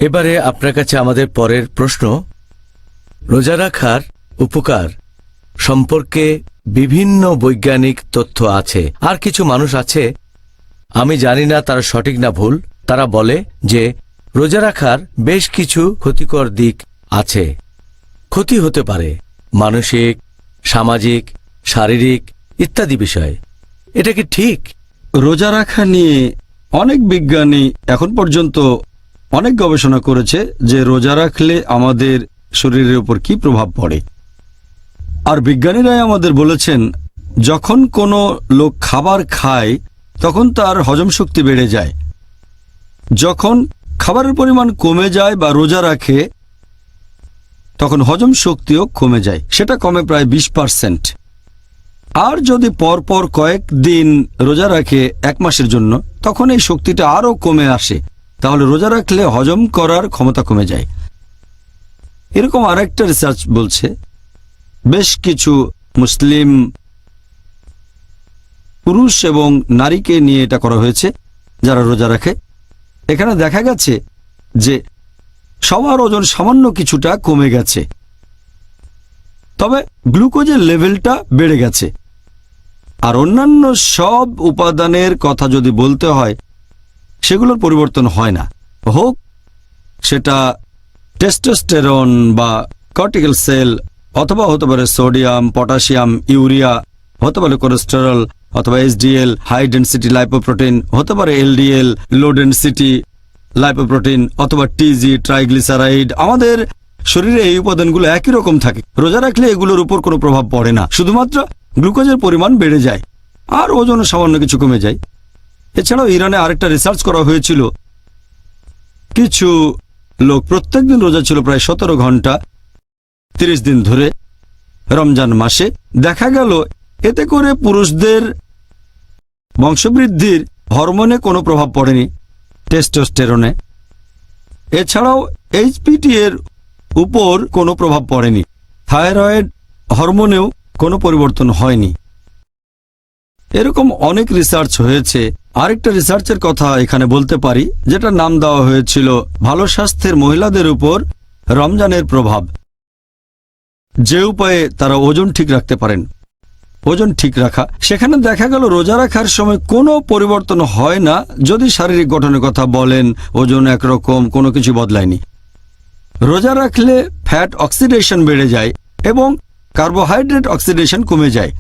এবারে আপনার কাছে আমাদের পরের প্রশ্ন, রোজা রাখার উপকার সম্পর্কে বিভিন্ন বৈজ্ঞানিক তথ্য আছে। আর কিছু মানুষ আছে, আমি জানি না তারা সঠিক না ভুল, তারা বলে যে রোজা রাখার বেশ কিছু ক্ষতিকর দিক আছে। ক্ষতি হতে পারে মানসিক, সামাজিক, শারীরিক ইত্যাদি বিষয়। এটা কি ঠিক? রোজা রাখা নিয়ে অনেক বিজ্ঞানী এখন পর্যন্ত অনেক গবেষণা করেছে যে রোজা রাখলে আমাদের শরীরের উপর কি প্রভাব পড়ে। আর বিজ্ঞানীরাই আমাদের বলেছেন, যখন কোনো লোক খাবার খায় তখন তার হজম শক্তি বেড়ে যায়। যখন খাবারের পরিমাণ কমে যায় বা রোজা রাখে তখন হজম শক্তিও কমে যায়, সেটা কমে প্রায় 20%। আর যদি পরপর কয়েকদিন রোজা রাখে 1 মাসের জন্য, তখন এই শক্তিটা আরও কমে আসে। তাহলে রোজা রাখলে হজম করার ক্ষমতা কমে যায়। এরকম আরেকটা রিসার্চ বলছে, বেশ কিছু মুসলিম পুরুষ এবং নারীকে নিয়ে এটা করা হয়েছে যারা রোজা রাখে। এখানে দেখা গেছে যে সবার ওজন সামান্য কিছুটা কমে গেছে, তবে গ্লুকোজের লেভেলটা বেড়ে গেছে। আর অন্যান্য সব উপাদানের কথা যদি বলতে হয়, সেগুলোর পরিবর্তন হয় না। হোক সেটা টেস্টোস্টেরন বা কর্টিক্যাল সেল, অথবা হতে পারে সোডিয়াম, পটাশিয়াম, ইউরিয়া, হতে পারে কোলেস্টেরল, অথবা এইচডিএল হাই ডেন্সিটি লাইপোপ্রোটিন, হতে পারে এলডিএল লো ডেন্সিটি লাইপোপ্রোটিন, অথবা টিজি ট্রাইগ্লিসারাইড। আমাদের শরীরে এই উপাদানগুলো একই রকম থাকে। রোজা রাখলে এগুলোর উপর কোনো প্রভাব পড়ে না, শুধুমাত্র গ্লুকোজের পরিমাণ বেড়ে যায় আর ওজনও সামান্য কিছু কমে যায়। এছাড়াও ইরানে আরেকটা রিসার্চ করা হয়েছিল, কিছু লোক প্রত্যেকদিন রোজা ছিল প্রায় 17 ঘন্টা 30 দিন ধরে রমজান মাসে। দেখা গেল এতে করে পুরুষদের বংশবৃদ্ধির হরমোনে কোনো প্রভাব পড়েনি, টেস্টোস্টেরনে। এছাড়াও এইচপিটি এর উপর কোনো প্রভাব পড়েনি, থাইরয়েড হরমোনেও কোনো পরিবর্তন হয়নি। এরকম অনেক রিসার্চ হয়েছে। আরেকটা রিসার্চের কথা এখানে বলতে পারি, যেটা নাম দেওয়া হয়েছিল ভালো স্বাস্থ্যের মহিলাদের উপর রমজানের প্রভাব, যে উপায়ে তারা ওজন ঠিক রাখতে পারেন। ওজন ঠিক রাখা, সেখানে দেখা গেল রোজা রাখার সময় কোনো পরিবর্তন হয় না। যদি শারীরিক গঠনের কথা বলেন, ওজন একরকম, কোনো কিছু বদলায়নি। রোজা রাখলে ফ্যাট অক্সিডেশন বেড়ে যায় এবং কার্বোহাইড্রেট অক্সিডেশন কমে যায়।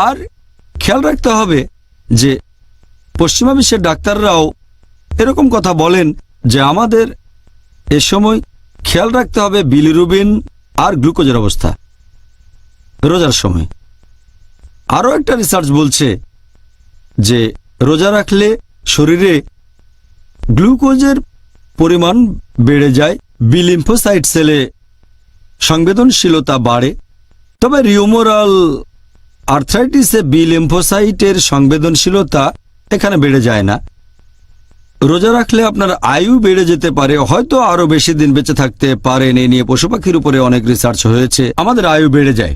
আর খেয়াল রাখতে হবে যে পশ্চিমা বিশ্বের ডাক্তাররাও এরকম কথা বলেন যে আমাদের এ সময় খেয়াল রাখতে হবে বিলিরুবিন আর গ্লুকোজের অবস্থা রোজার সময়। আরও একটা রিসার্চ বলছে যে রোজা রাখলে শরীরে গ্লুকোজের পরিমাণ বেড়ে যায়, বি লিম্ফোসাইট সেলে সংবেদনশীলতা বাড়ে। তবে রিউমোরাল আর্থ্রাইটিসে বি লিম্ফোসাইটের সংবেদনশীলতা এখানে বেড়ে যায় না। রোজা রাখলে আপনার আয়ু বেড়ে যেতে পারে, হয়তো আরও বেশি দিন বেঁচে থাকতে পারেন। এ নিয়ে পশু পাখির উপরে অনেক রিসার্চ হয়েছে, আমাদের আয়ু বেড়ে যায়।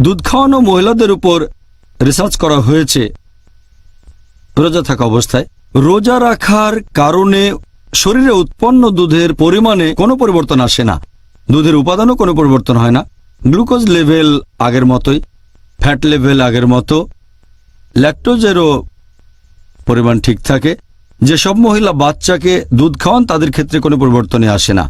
দুধ খাওয়ানো মহিলাদের উপর রিসার্চ করা হয়েছে রোজা থাকা অবস্থায়। রোজা রাখার কারণে শরীরে উৎপন্ন দুধের পরিমাণে কোনো পরিবর্তন আসে না, দুধের উপাদানও কোনো পরিবর্তন হয় না। গ্লুকোজ লেভেল আগের মতোই, ফ্যাট লেভেল আগের মতো, ল্যাকটোজেরও পরিমাণ ঠিক থাকে। যেসব মহিলা বাচ্চাকে দুধ খাওয়ান তাদের ক্ষেত্রে কোনো পরিবর্তনই আসে না।